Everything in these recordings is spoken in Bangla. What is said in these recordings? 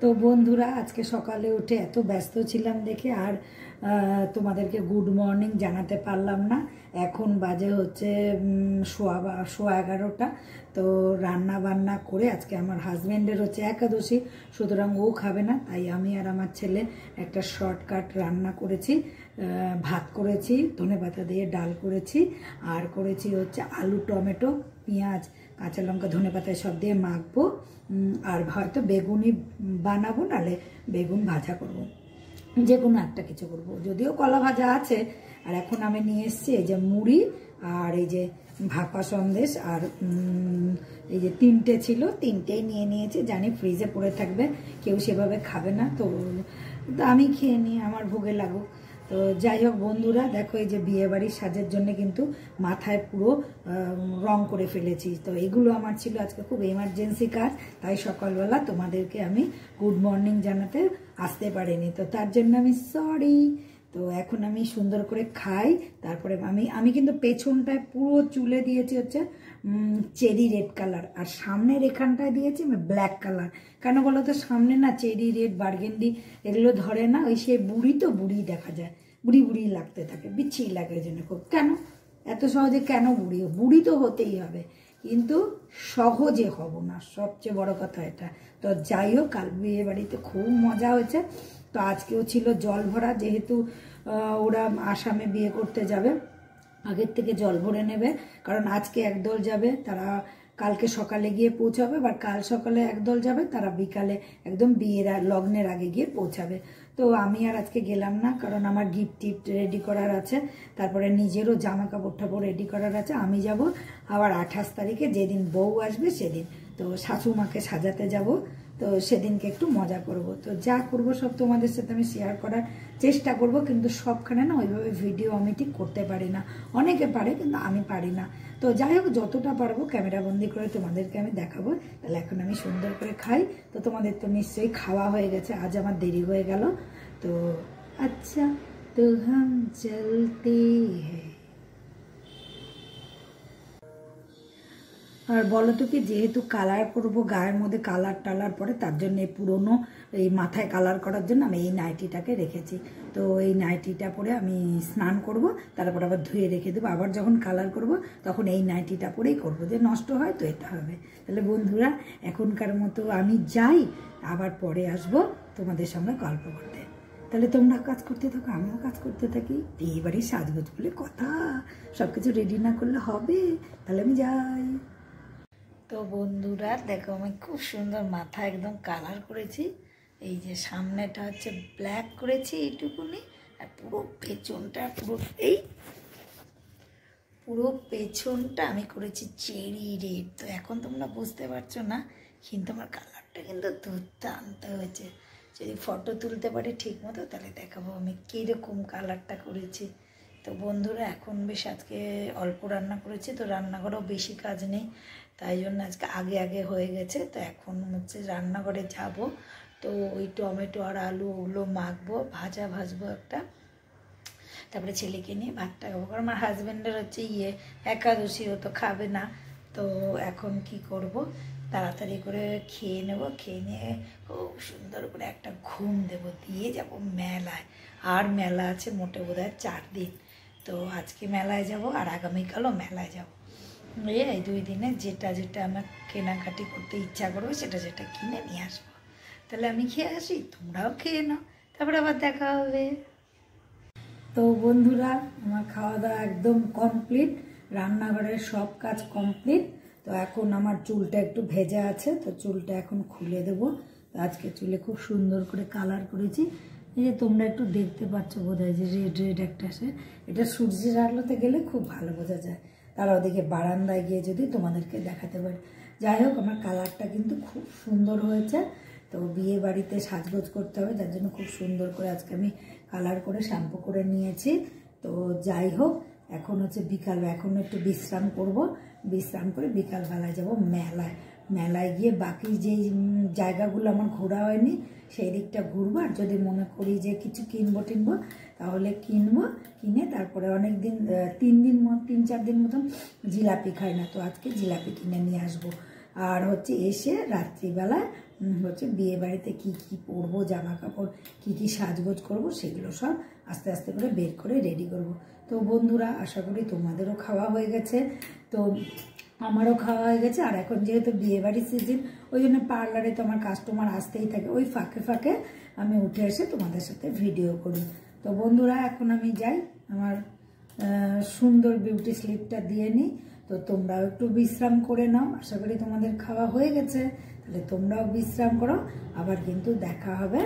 তো বন্ধুরা আজকে সকালে উঠে এত ব্যস্ত ছিলাম দেখে আর তোমাদেরকে গুড মর্নিং জানাতে পারলাম না। এখন বাজে হচ্ছে 11:15। তো রান্না বান্না করে আজকে আমার হাজব্যান্ডের হচ্ছে একাদশী, সুতরাং ও খাবে না, তাই আমি আর আমার ছেলে একটা শর্টকাট রান্না করেছি। ভাত করেছি, ধনেপাতা দিয়ে ডাল করেছি, আর করেছি হচ্ছে আলু টমেটো পেঁয়াজ কাঁচা লঙ্কা ধনেপাতা সব দিয়ে মাখবো, আর হয়তো বেগুনি বানাবো, নাহলে বেগুন ভাজা করব, যে কোনো একটা কিছু করব। যদিও কলা ভাজা আছে। আর এখন আমি নিয়ে এসেছি এই যে মুড়ি আর এই যে ভাপা সন্দেশ, আর এই যে তিনটে ছিল, তিনটেই নিয়ে নিয়েছি। জানি ফ্রিজে পড়ে থাকবে, কেউ সেভাবে খাবে না, তো আমি খেয়ে নিই, আমার ভোগে লাগুক। তো যাই হোক বন্ধুরা, দেখো এই যে বিয়েবাড়ির সাজের জন্য কিন্তু মাথায় পুরো রং করে ফেলেছি। তো এগুলো আমার ছিল আজকে খুব এমার্জেন্সি কাজ, তাই সকালবেলা তোমাদেরকে আমি গুড মর্নিং জানাতে আসতে পারিনি, তো তার জন্য আমি সরি। তো এখন আমি সুন্দর করে খাই, তারপরে আমি কিন্তু পেছনটায় পুরো চুলে দিয়েছি হচ্ছে চেরি রেড কালার, আর সামনের এখানটায় দিয়েছি আমি ব্ল্যাক কালার। কেন বলো তো, সামনে না চেরি রেড বার্গেন্ডি এগুলো ধরে না, ওই সে বুড়ি তো বুড়ি দেখা যায়, বুড়ি বুড়ি লাগতে থাকে, বিচ্ছিরি লাগে ওই জন্য খুব। কেন এত সহজে কেন বুড়ি, বুড়ি তো হতেই হবে, কিন্তু সহজে হব না, সবচেয়ে বড় কথা এটা। তো যাই হোক, কাল বিয়ে বাড়িতে খুব মজা হয়েছে। তো আজকেও ছিল জল ভরা, যেহেতু ওরা আসামে বিয়ে করতে যাবে, আগের থেকে জল ভরে নেবে, কারণ আজকে একদল যাবে, তারা কালকে সকালে গিয়ে পৌঁছাবে, বা কাল সকালে একদল যাবে, তারা বিকালে একদম বিয়ের লগ্নের আগে গিয়ে পৌঁছাবে। তো আমি আর আজকে গেলাম না, কারণ আমার গিফট টিফট রেডি করার আছে, তারপরে নিজেরও জামা কাপড় টাপড় রেডি করার আছে। আমি যাব আবার 28 তারিখে, যেদিন বউ আসবে সেদিন, তো শাশুমাকে সাজাতে যাব, তো সেদিনকে একটু মজা করব। তো যা করব সব তোমাদের সাথে আমি শেয়ার করার চেষ্টা করব, কিন্তু সবখানে না ওইভাবে ভিডিও আমি ঠিক করতে পারি না, অনেকে পারে কিন্তু আমি পারি না। তো যাই হোক, যতটা পারবো ক্যামেরা বন্দি করে তোমাদেরকে আমি দেখাবো। তাহলে এখন আমি সুন্দর করে খাই। তো তোমাদের তো নিশ্চয়ই খাওয়া হয়ে গেছে, আজ আমার দেরি হয়ে গেল। তো আচ্ছা, তো হাম চলতে হ্যাঁ। আর বলো তো কি, যেহেতু কালার করব গায়ের মধ্যে, কালার টালার পরে, তার জন্য এই পুরোনো এই মাথায় কালার করার জন্য আমি এই নাইটিটাকে রেখেছি। তো এই নাইটিটা পরে আমি স্নান করব, তারপর আবার ধুয়ে রেখে দেবো, আবার যখন কালার করব তখন এই নাইটিটা পরেই করব, যে নষ্ট হয় তো এটা হবে। তাহলে বন্ধুরা এখনকার মতো আমি যাই, আবার পরে আসব তোমাদের সঙ্গে গল্প করতে। তাহলে তোমরা কাজ করতে থাকো, আমিও কাজ করতে থাকি। বিয়ে বাড়ির সাজগোজ বলে কথা, সব কিছু রেডি না করলে হবে। তাহলে আমি যাই। তো বন্ধুরা দেখো, আমি খুব সুন্দর মাথা একদম কালার করেছি। এই যে সামনেটা হচ্ছে ব্ল্যাক করেছি এইটুকুনি, আর পুরো পেছনটা পুরো পেছনটা আমি করেছি চেরি রেড। তো এখন তোমরা বুঝতে পারছো না, কিন্তু আমার কালারটা কিন্তু দুর্দান্ত হয়েছে। যদি ফটো তুলতে পারি ঠিক মতো, তাহলে দেখাবো আমি কীরকম কালারটা করেছি। তো বন্ধুরা এখন বেশ আজকে অল্প রান্না করেছি, তো রান্নাঘরেও বেশি কাজ নেই, তাই জন্য আজকে আগে আগে হয়ে গেছে। তো এখন হচ্ছে রান্নাঘরে যাব, তো ওই টমেটো আর আলু ওগুলো মাখবো, ভাজবো একটা, তারপরে ছেলেকে নিয়ে ভাতটা খাবো, কারণ আমার হাজব্যান্ডের হচ্ছে একাদশী, ও তো খাবে না। তো এখন কি করব, তাড়াতাড়ি করে খেয়ে নেব, খেয়ে নিয়ে খুব সুন্দর করে একটা ঘুম দেব, দিয়ে যাব মেলায়। আর মেলা আছে মোটে বোধহয় 4 দিন। তো আজকে মেলায় যাব, আর আগামীকালও মেলায় যাব। এই 2 দিনে যেটা যেটা আমার কেনাকাটি করতে ইচ্ছা করবে, সেটা কিনে নিয়ে আসবো। তাহলে আমি খেয়ে আসি, তোমরাও খেয়ে নাও, তারপরে আবার দেখা হবে। তো বন্ধুরা আমার খাওয়া দাওয়া একদম কমপ্লিট, রান্নাঘরের সব কাজ কমপ্লিট। তো এখন আমার চুলটা একটু ভেজা আছে, তো চুলটা এখন খুলে দেবো। তো আজকে চুলে খুব সুন্দর করে কালার করেছি, এই যে তোমরা একটু দেখতে পাচ্ছ বোধহয়, যে রেড রেড একটা আসে, এটা সূর্যের আলোতে গেলে খুব ভালো বোঝা যায়। তারা ওদিকে বারান্দায় গিয়ে যদি তোমাদেরকে দেখাতে পারি। যাই হোক, আমার কালারটা কিন্তু খুব সুন্দর হয়েছে। তো বিয়ে বাড়িতে সাজগোজ করতে হবে, যার জন্য খুব সুন্দর করে আজকে আমি কালার করে শ্যাম্পু করে নিয়েছি। তো যাই হোক, এখন হচ্ছে বিকাল, এখন একটু বিশ্রাম করব, বিশ্রাম করে বিকালবেলায় যাব মেলায়। মেলায় গিয়ে বাকি যেই জায়গাগুলো আমার ঘোরা হয়নি সেই দিকটা ঘুরবো, আর যদি মনে করি যে কিছু কিনবো তাহলে কিনে তারপরে অনেক দিন 3-4 দিন মতন জিলাপি খাই না, তো আজকে জিলাপি কিনে নিয়ে আসবো। আর হচ্ছে এসে রাত্রিবেলায় হচ্ছে বিয়ে বাড়িতে কী কী পরবো, জামা কাপড় কী কী সাজগোজ করব সেগুলো সব আস্তে আস্তে করে বের করে রেডি করব। তো বন্ধুরা আশা করি তোমাদেরও খাওয়া হয়ে গেছে, তো আমারও খাওয়া হয়ে গেছে। আর এখন যেহেতু বিয়েবাড়ির সিজন, ওই জন্য পার্লারে তো আমার কাস্টমার আসতেই থাকে, ওই ফাঁকে ফাঁকে আমি উঠে এসে তোমাদের সাথে ভিডিও করি। তো বন্ধুরা এখন আমি যাই, আমার সুন্দর বিউটি স্লিপটা দিয়ে নিই। তো তোমরাও একটু বিশ্রাম করে নাও, আশা করি তোমাদের খাওয়া হয়ে গেছে, তাহলে তোমরাও বিশ্রাম করো। আবার কিন্তু দেখা হবে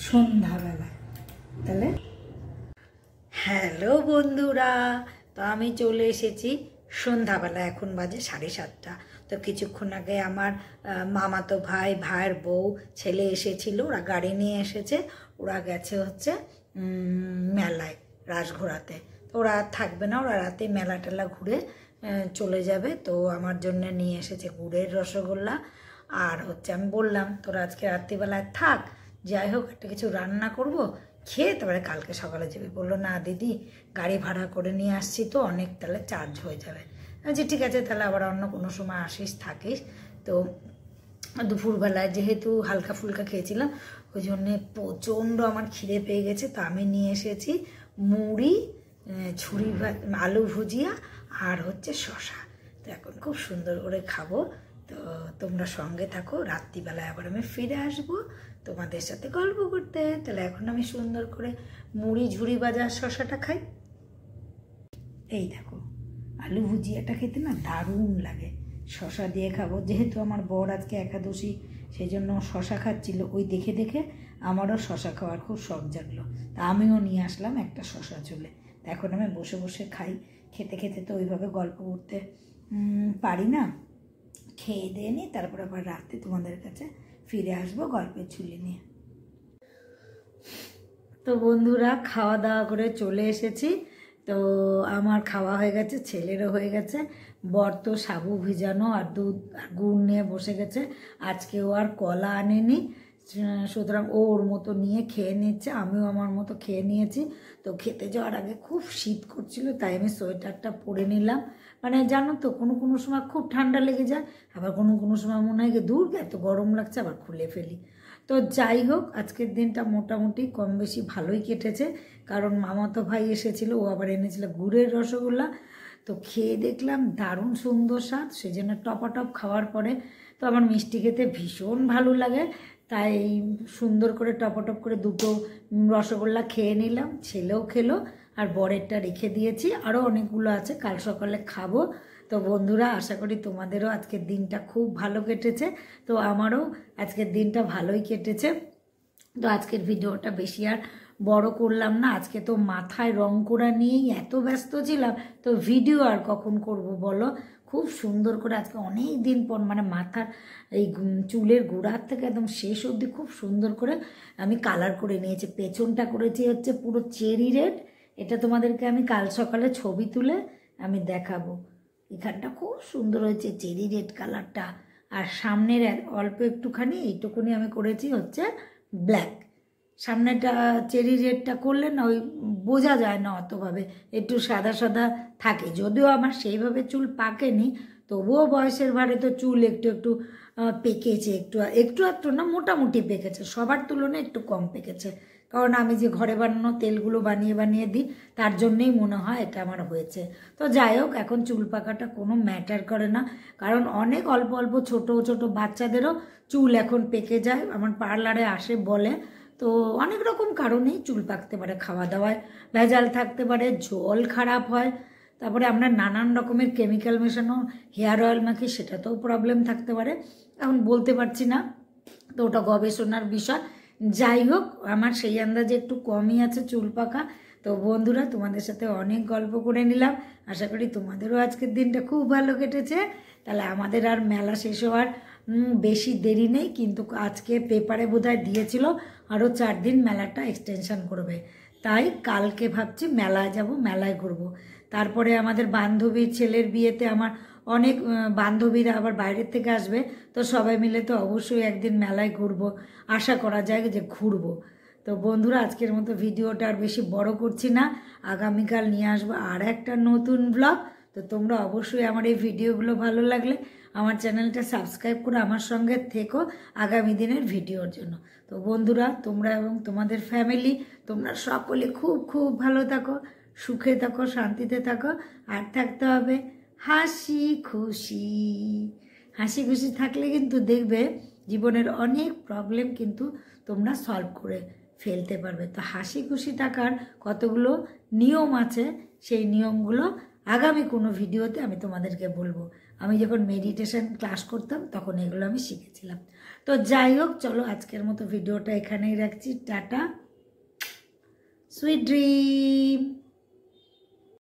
সন্ধ্যাবেলায়। তাহলে হ্যালো বন্ধুরা, তো আমি চলে এসেছি সন্ধ্যাবেলা, এখন বাজে 7:30। তো কিছুক্ষণ আগে আমার মামাতো ভাই, ভাইয়ের বউ, ছেলে এসেছিল, ওরা গাড়ি নিয়ে এসেছে, ওরা গেছে হচ্ছে মেলায়, রাসঘোড়াতে। তো ওরা থাকবে না, ওরা রাতে মেলা টেলা ঘুরে চলে যাবে। তো আমার জন্য নিয়ে এসেছে গুড়ের রসগোল্লা। আর হচ্ছে আমি বললাম তোরা আজকে রাত্রিবেলায় থাক, যাই হোক একটা কিছু রান্না করব, খেয়ে তারপরে কালকে সকালে যাবে। বললো না দিদি, গাড়ি ভাড়া করে নিয়ে আসছি তো অনেক, তাহলে চার্জ হয়ে যাবে। যে ঠিক আছে, তাহলে আবার অন্য কোনো সময় আসিস, থাকিস। তো দুপুরবেলায় যেহেতু হালকা ফুলকা খেয়েছিলাম, ওই জন্যে প্রচণ্ড আমার খিদে পেয়ে গেছে। তো আমি নিয়ে এসেছি মুড়ি, ঝুড়ি আলু ভুজিয়া আর হচ্ছে শশা। তো এখন খুব সুন্দর করে খাবো। তো তোমরা সঙ্গে থাকো, রাত্রিবেলায় আবার আমি ফিরে আসবো তোমাদের সাথে গল্প করতে। তাহলে এখন আমি সুন্দর করে মুড়ি, ঝুড়ি ভাজা, শশাটা খাই। এই দেখো, আলু ভুজিয়াটা খেতে না দারুণ লাগে, শশা দিয়ে খাবো। যেহেতু আমার বর আজকে একাদশী, সেই জন্য শশা খাচ্ছিল, ওই দেখে দেখে আমারও শশা খাওয়ার খুব শখ জাগলো। তা আমিও নিয়ে আসলাম একটা শশা চুলে। এখন আমি বসে বসে খাই, খেতে খেতে তো ওইভাবে গল্প করতে পারি না। খেয়ে দিয়ে নিই, তারপর আবার রাতে তোমাদের কাছে ফিরে আসবো গল্পের ঝুলি নিয়ে। তো বন্ধুরা খাওয়া দাওয়া করে চলে এসেছি। তো আমার খাওয়া হয়ে গেছে, ছেলেরও হয়ে গেছে। বর তো সাবু ভিজানো আর দুধ আর গুড় নিয়ে বসে গেছে। আজকে ও আর কলা আনেনি, সুতরাং ও ওর মতো নিয়ে খেয়ে নিচ্ছে, আমিও আমার মতো খেয়ে নিয়েছি। তো খেতে যাওয়ার আগে খুব শীত করছিল, তাই আমি সোয়েটারটা পরে নিলাম। মানে জানো তো, কোনো কোনো সময় খুব ঠান্ডা লেগে যায়, আবার কোনো কোনো সময় মনে হয় দূর এত গরম লাগছে, আবার খুলে ফেলি। তো যাই হোক, আজকের দিনটা মোটামুটি কম বেশি ভালোই কেটেছে, কারণ মামাতো ভাই এসেছিল, ও আবার এনেছিল গুড়ের রসগোল্লা। তো খেয়ে দেখলাম দারুণ সুন্দর স্বাদ, সেই জন্য টপাটপ খাওয়ার পরে তো আমার মিষ্টি খেতে ভীষণ ভালো লাগে, তাই সুন্দর করে টপাটপ করে দুটো রসগোল্লা খেয়ে নিলাম। ছেলেও খেলো, আর বরেরটা রেখে দিয়েছি, আরও অনেকগুলো আছে, কাল সকালে খাবো। তো বন্ধুরা আশা করি তোমাদেরও আজকের দিনটা খুব ভালো কেটেছে। তো আমারও আজকের দিনটা ভালোই কেটেছে। তো আজকের ভিডিওটা বেশি আর বড় করলাম না, আজকে তো মাথায় রং করা নিয়েই এত ব্যস্ত ছিলাম, তো ভিডিও আর কখন করব বলো। খুব সুন্দর করে আজকে অনেক দিন পর, মানে মাথার এই চুলের গোড়ার থেকে একদম শেষ অবধি খুব সুন্দর করে আমি কালার করে নিয়েছি। পেছনটা করেছি হচ্ছে পুরো চেরি রেড, এটা তোমাদেরকে আমি কাল সকালে ছবি তুলে আমি দেখাবো। এখানটা খুব সুন্দর হয়েছে চেরি রেড কালারটা। আর সামনের অল্প একটুখানি এইটুকুনি আমি করেছি হচ্ছে ব্ল্যাক। সামনেটা চেরি রেডটা করলে না ওই বোঝা যায় না অতভাবে, একটু সাদা সাদা থাকে। যদিও আমার সেইভাবে চুল পাকেনি, তবুও বয়সের ভারে তো চুল একটু একটু পেকেছে, একটু একটু একটু না, মোটামুটি পেকেছে, সবার তুলনায় একটু কম পেকেছে। কারণ আমি যে ঘরে বানানো তেলগুলো বানিয়ে বানিয়ে দিই, তার জন্যেই মনে হয় এটা আমার হয়েছে। তো যাই হোক, এখন চুল পাকাটা কোনো ম্যাটার করে না, কারণ অনেক অল্প অল্প ছোট ছোট বাচ্চাদেরও চুল এখন পেকে যায়, আমার পার্লারে আসে বলে। তো অনেক রকম কারণেই চুল পাকতে পারে, খাওয়া দাওয়ায় ভেজাল থাকতে পারে, জল খারাপ হয়, তারপরে আমরা নানান রকমের কেমিক্যাল মেশানো হেয়ার অয়েল মাখি, সেটাতেও প্রবলেম থাকতে পারে। এখন বলতে পারছি না, তো ওটা গবেষণার বিষয়। যাই হোক, আমার সেই আন্দাজে একটু কমই আছে চুল পাকা। তো বন্ধুরা তোমাদের সাথে অনেক গল্প করে নিলাম, আশা করি তোমাদেরও আজকের দিনটা খুব ভালো কেটেছে। তাহলে আমাদের আর মেলা শেষ হওয়ার বেশি দেরি নেই, কিন্তু আজকে পেপারে বোধহয় দিয়েছিল আরও 4 দিন মেলাটা এক্সটেনশন করবে, তাই কালকে ভাবছি মেলায় যাব, মেলায় ঘুরবো। তারপরে আমাদের বান্ধবীর ছেলের বিয়েতে আমার অনেক বান্ধবীরা আবার বাইরের থেকে আসবে, তো সবাই মিলে তো অবশ্যই একদিন মেলায় ঘুরবো, আশা করা যায় যে ঘুরবো। তো বন্ধুরা আজকের মতো ভিডিওটা আর বেশি বড় করছি না, আগামীকাল নিয়ে আসবো আর একটা নতুন ব্লগ। তো তোমরা অবশ্যই আমার এই ভিডিওগুলো ভালো লাগলে আমার চ্যানেলটা সাবস্ক্রাইব করে আমার সঙ্গে থেকো আগামী দিনের ভিডিওর জন্য। তো বন্ধুরা, তোমরা এবং তোমাদের ফ্যামিলি তোমরা সকলে খুব খুব ভালো থাকো, সুখে থাকো, শান্তিতে থাকো, আর থাকতে হবে হাসি খুশি। হাসি খুশি থাকলে কিন্তু দেখবে জীবনের অনেক প্রবলেম কিন্তু তোমরা সলভ করে ফেলতে পারবে। তো হাসি খুশি থাকার কতগুলো নিয়ম আছে, সেই নিয়মগুলো আগামী কোনো ভিডিওতে আমি তোমাদেরকে বলবো। আমি যখন মেডিটেশন ক্লাস করতাম তখন এগুলো আমি শিখেছিলাম। তো যাই হোক, চলো আজকের মতো ভিডিওটা এখানেই রাখছি। Tata, sweet dream.